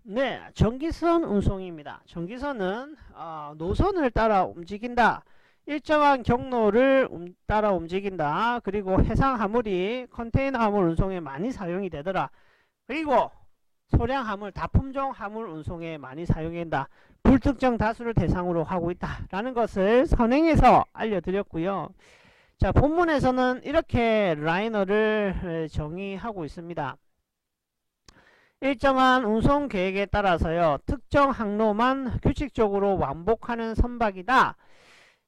네, 전기선 운송입니다. 전기선은 노선을 따라 움직인다. 일정한 경로를 따라 움직인다. 그리고 해상 화물이 컨테이너 화물 운송에 많이 사용이 되더라. 그리고 소량 화물, 다품종 화물 운송에 많이 사용된다. 불특정 다수를 대상으로 하고 있다. 라는 것을 선행해서 알려드렸고요. 자, 본문에서는 이렇게 라이너를 정의하고 있습니다. 일정한 운송 계획에 따라서요, 특정 항로만 규칙적으로 왕복하는 선박이다.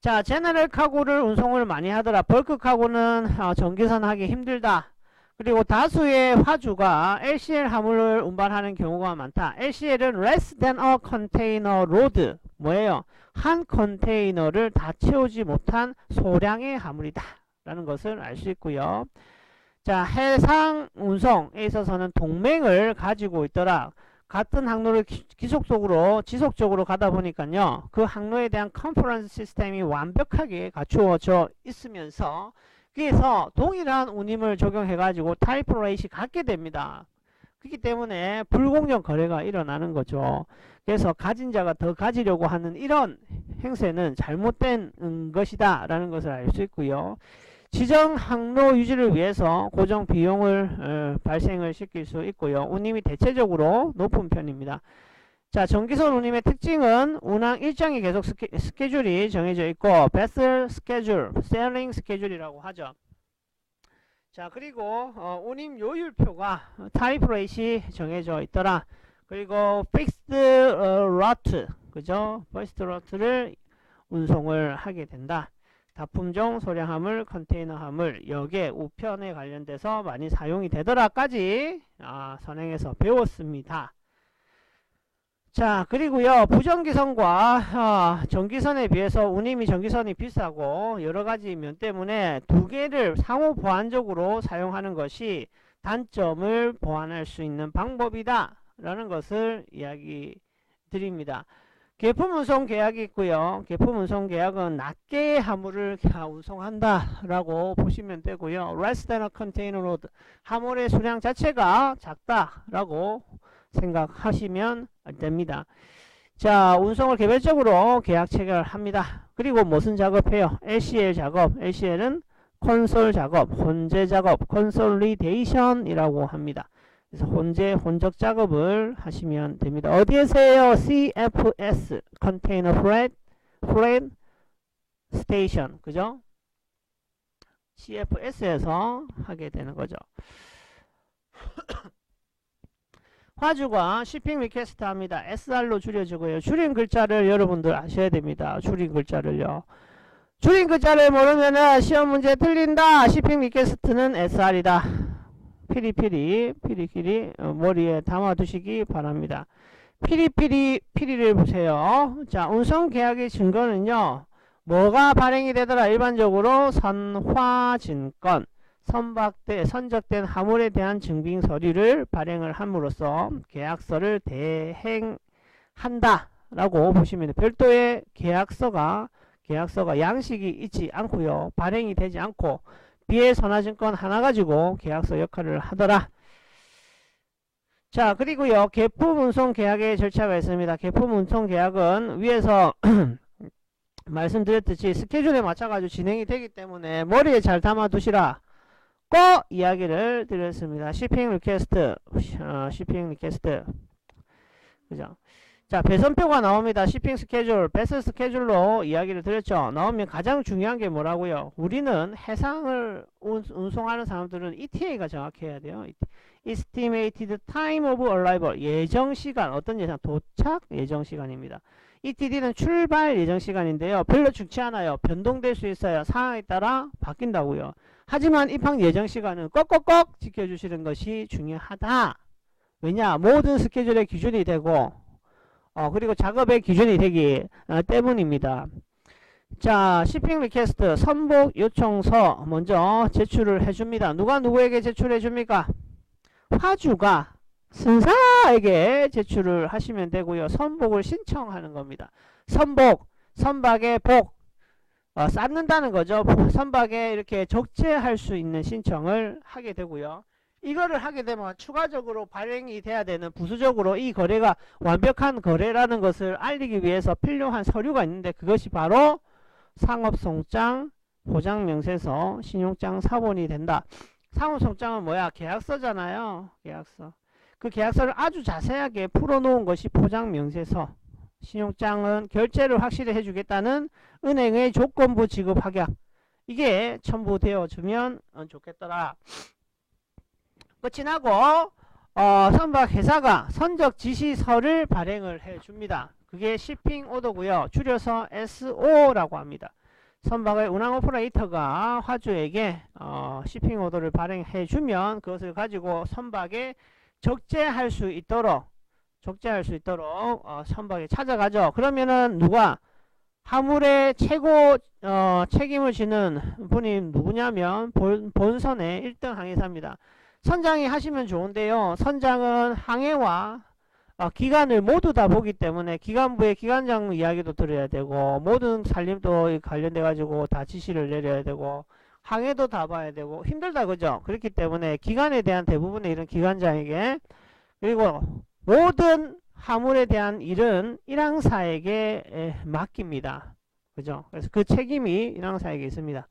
자, 제너럴 카고를 운송을 많이 하더라. 벌크 카고는 전기선 하기 힘들다. 그리고 다수의 화주가 LCL 화물을 운반하는 경우가 많다. LCL은 less than a container load. 뭐예요? 한 컨테이너를 다 채우지 못한 소량의 화물이다. 라는 것을 알 수 있고요. 자, 해상 운송에 있어서는 동맹을 가지고 있더라. 같은 항로를 지속적으로 가다 보니까요, 그 항로에 대한 컨퍼런스 시스템이 완벽하게 갖추어져 있으면서, 그래서 동일한 운임을 적용해 가지고 타이프 레이시 갖게 됩니다. 그렇기 때문에 불공정 거래가 일어나는 거죠. 그래서 가진 자가 더 가지려고 하는 이런 행세는 잘못된 것이다 라는 것을 알 수 있고요. 지정 항로 유지를 위해서 고정 비용을 발생을 시킬 수 있고요. 운임이 대체적으로 높은 편입니다. 자, 전기선 운임의 특징은 운항 일정이 계속 스케줄이 정해져 있고, vessel schedule, sailing schedule이라고 하죠. 자, 그리고 운임 요율표가 타입 레이시 정해져 있더라. 그리고 fixed route, 그죠? first route를 운송을 하게 된다. 다품종, 소량 화물, 컨테이너 화물, 역의 우편에 관련돼서 많이 사용이 되더라까지 선행해서 배웠습니다. 자, 그리고요, 부전기선과 전기선에 비해서 운임이 전기선이 비싸고 여러가지 면 때문에 두 개를 상호 보완적으로 사용하는 것이 단점을 보완할 수 있는 방법이다 라는 것을 이야기 드립니다. 계품 운송 계약이 있고요. 계품 운송 계약은 낱개의 화물을 운송한다 라고 보시면 되고요. less than a container load, 화물의 수량 자체가 작다 라고 생각하시면 됩니다. 자, 운송을 개별적으로 계약 체결합니다. 그리고 무슨 작업해요? LCL 작업. LCL은 콘솔 작업, 혼재 작업, 컨솔리데이션 이라고 합니다. 그래서 혼적 작업을 하시면 됩니다. 어디에서 해요? CFS, Container Freight Station, 그죠? CFS에서 하게 되는 거죠. 화주가 shipping request 합니다. SR로 줄여주고요. 줄인 글자를 여러분들 아셔야 됩니다. 줄인 글자를요. 줄인 글자를 모르면은 시험 문제 틀린다. shipping request는 SR이다. 피리피리 머리에 담아두시기 바랍니다. 피리를 보세요. 자, 운송 계약의 증거는요, 뭐가 발행이 되더라? 일반적으로 선화증권, 선적된 화물에 대한 증빙 서류를 발행을 함으로써 계약서를 대행한다 라고 보시면 돼요. 별도의 계약서가 양식이 있지 않고요, 발행이 되지 않고 비해선화증권 하나 가지고 계약서 역할을 하더라. 자, 그리고요, 계품 운송 계약의 절차가 있습니다. 계품 운송 계약은 위에서 말씀드렸듯이 스케줄에 맞춰가지고 진행이 되기 때문에 머리에 잘 담아 두시라 고 이야기를 드렸습니다. shipping request, 그죠? 자, 배선표가 나옵니다. shipping schedule, vessel schedule로 이야기를 드렸죠. 나오면 가장 중요한 게 뭐라고요? 우리는 해상을 운송하는 사람들은 ETA가 정확해야 돼요. estimated time of arrival, 예정 시간, 어떤 예상? 도착 예정 시간입니다. ETD는 출발 예정 시간인데요, 별로 중치 않아요. 변동될 수 있어요. 상황에 따라 바뀐다고요. 하지만 입항 예정 시간은 꼭꼭꼭 지켜주시는 것이 중요하다. 왜냐? 모든 스케줄의 기준이 되고 그리고 작업의 기준이 되기 때문입니다. 자, shipping request, 선복 요청서 먼저 제출을 해줍니다. 누가 누구에게 제출해줍니까? 화주가 승사에게 제출을 하시면 되고요. 선복을 신청하는 겁니다. 선박의 복, 쌓는다는 거죠. 선박에 이렇게 적재할 수 있는 신청을 하게 되고요. 이거를 하게 되면 추가적으로 발행이 돼야 되는, 부수적으로 이 거래가 완벽한 거래라는 것을 알리기 위해서 필요한 서류가 있는데, 그것이 바로 상업송장, 보장명세서, 신용장, 사본이 된다. 상업송장은 뭐야? 계약서잖아요. 계약서. 그 계약서를 아주 자세하게 풀어놓은 것이 포장명세서. 신용장은 결제를 확실히 해주겠다는 은행의 조건부 지급 확약. 이게 첨부되어주면 좋겠더라. 끝이 나고 선박회사가 선적 지시서를 발행을 해줍니다. 그게 shipping order고요. 줄여서 SO라고 합니다. 선박의 운항 오퍼레이터가 화주에게 shipping order를 발행해주면 그것을 가지고 선박에 적재할 수 있도록 선박에 찾아가죠. 그러면은 누가 화물의 최고 책임을 지는 분이 누구냐면 본선의 1등 항해사입니다. 선장이 하시면 좋은데요. 선장은 항해와 기간을 모두 다 보기 때문에 기간부의 기관장 이야기도 들어야 되고, 모든 살림도 관련돼 가지고 다 지시를 내려야 되고, 항해도 다 봐야 되고 힘들다, 그죠? 그렇기 때문에 기간에 대한 대부분의 일은 기관장에게, 그리고 모든 화물에 대한 일은 일항사에게 맡깁니다. 그죠? 그래서 그 책임이 일항사에게 있습니다.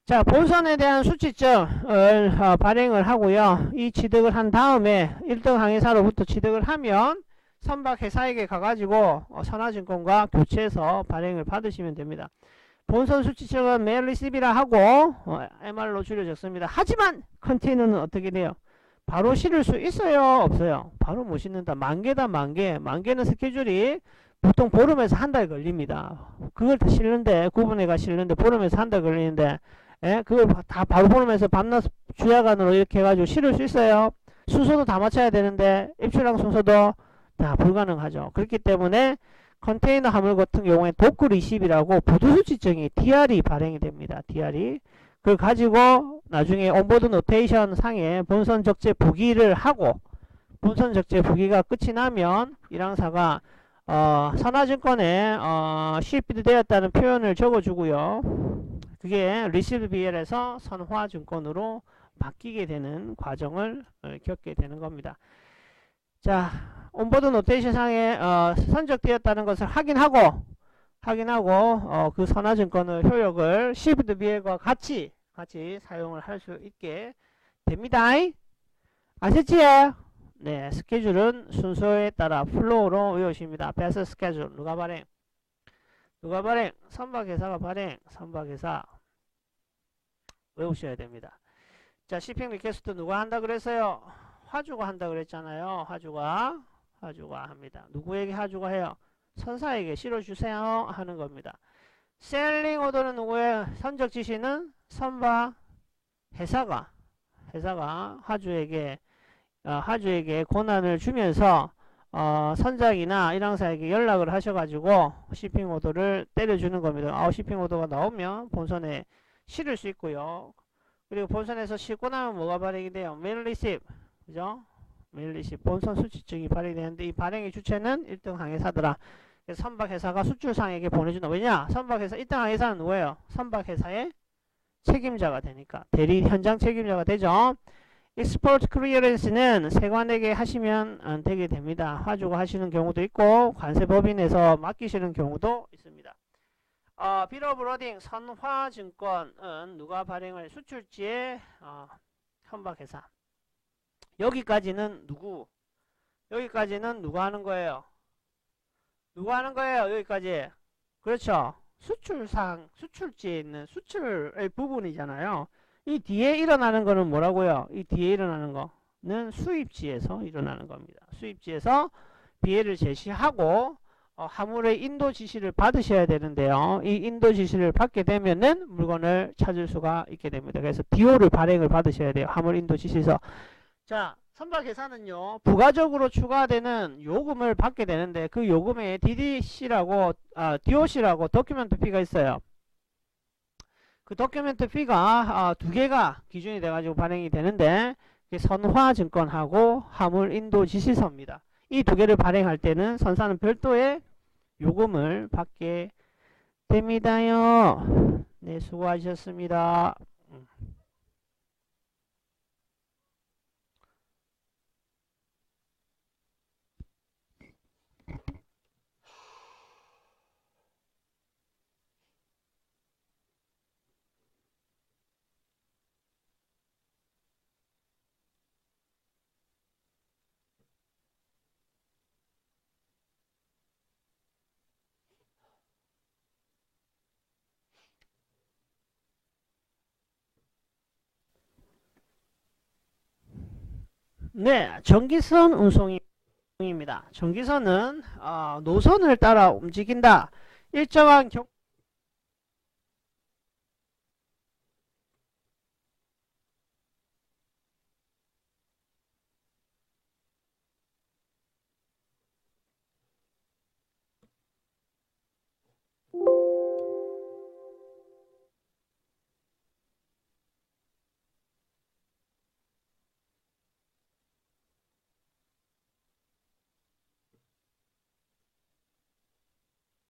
자, 본선에 대한 수취증을 발행을 하고요. 이 취득을 한 다음에 1등 항해사로부터 취득을 하면 선박회사에게 가가지고 선화증권과 교체해서 발행을 받으시면 됩니다. 본선 수취증은 메일 리시비라 하고 MR로 줄여졌습니다. 하지만 컨테이너는 어떻게 돼요? 바로 실을 수 있어요? 없어요? 바로 못 실는다. 만개다, 만개. 만개는 스케줄이 보통 보름에서 한 달 걸립니다. 그걸 다 실는데, 구분해가 실는데 보름에서 한 달 걸리는데, 그걸 다 바로 보름에서 밤낮 주야간으로 이렇게 해가지고 실을 수 있어요? 순서도 다 맞춰야 되는데, 입출항 순서도 다 불가능하죠. 그렇기 때문에 컨테이너 화물 같은 경우에 도크 리시비라고 부두수취증이 DR이 발행이 됩니다. DR이. 그걸 가지고 나중에 온보드 노테이션 상에 본선 적재 부기를 하고, 본선 적재 부기가 끝이 나면 일항사가 선화증권에 실비드 되었다는 표현을 적어주고요. 그게 리시브 BL에서 선화증권으로 바뀌게 되는 과정을 겪게 되는 겁니다. 자, 온보드 노테이션 상에 선적되었다는 것을 확인하고 그 선화증권의 효력을 실비드 BL과 같이 사용을 할 수 있게 됩니다. 아셨지? 네, 스케줄은 순서에 따라 플로우로 외우십니다. 베스 스케줄, 누가 발행? 선박회사가 발행, 선박회사 외우셔야 됩니다. 자, 시핑 리퀘스트 누가 한다 그랬어요? 화주가 한다 그랬잖아요. 화주가 합니다. 누구에게 화주가 해요? 선사에게 실어주세요 하는 겁니다. 셀링 오더는 누구예요? 선적 지시는 선박 회사가 화주에게 권한을 주면서 선장이나 일항사에게 연락을 하셔가지고 shipping 오더를 때려주는 겁니다. shipping 오더가 나오면 본선에 실을 수 있고요. 그리고 본선에서 싣고 나면 뭐가 발행이 돼요? 메일 리시브, 그죠? 메일 리시브, 본선 수취증이 발행이 되는데, 이 발행의 주체는 1등 항해사더라. 그래서 선박회사가 수출상에게 보내준다. 왜냐? 선박회사 1등 항해사는 누구예요? 선박회사의 책임자가 되니까, 대리 현장 책임자가 되죠. 익스포트 클리어런스는 세관에게 하시면 안 되게 됩니다. 화주가 하시는 경우도 있고 관세법인에서 맡기시는 경우도 있습니다. 빌 오브 로딩 선화증권은 누가 발행을? 수출지의 선박회사. 여기까지는 누가 하는 거예요? 여기까지. 그렇죠. 수출지에 있는 수출의 부분이잖아요. 이 뒤에 일어나는 거는 뭐라고요? 이 뒤에 일어나는 거는 수입지에서 일어나는 겁니다. 수입지에서 비해를 제시하고 화물의 인도 지시를 받으셔야 되는데요. 이 인도 지시를 받게 되면은 물건을 찾을 수가 있게 됩니다. 그래서 DO를 발행을 받으셔야 돼요. 화물 인도 지시서. 자, 선박회사는요, 부가적으로 추가되는 요금을 받게 되는데, 그 요금에 DDC라고 DOC라고 도큐멘트 피가 있어요. 그 도큐멘트 피가 두 개가 기준이 돼가지고 발행이 되는데, 선화증권하고 화물 인도 지시서입니다. 이 두 개를 발행할 때는 선사는 별도의 요금을 받게 됩니다요. 네, 수고하셨습니다. 네, 전기선 운송입니다. 전기선은 노선을 따라 움직인다. 일정한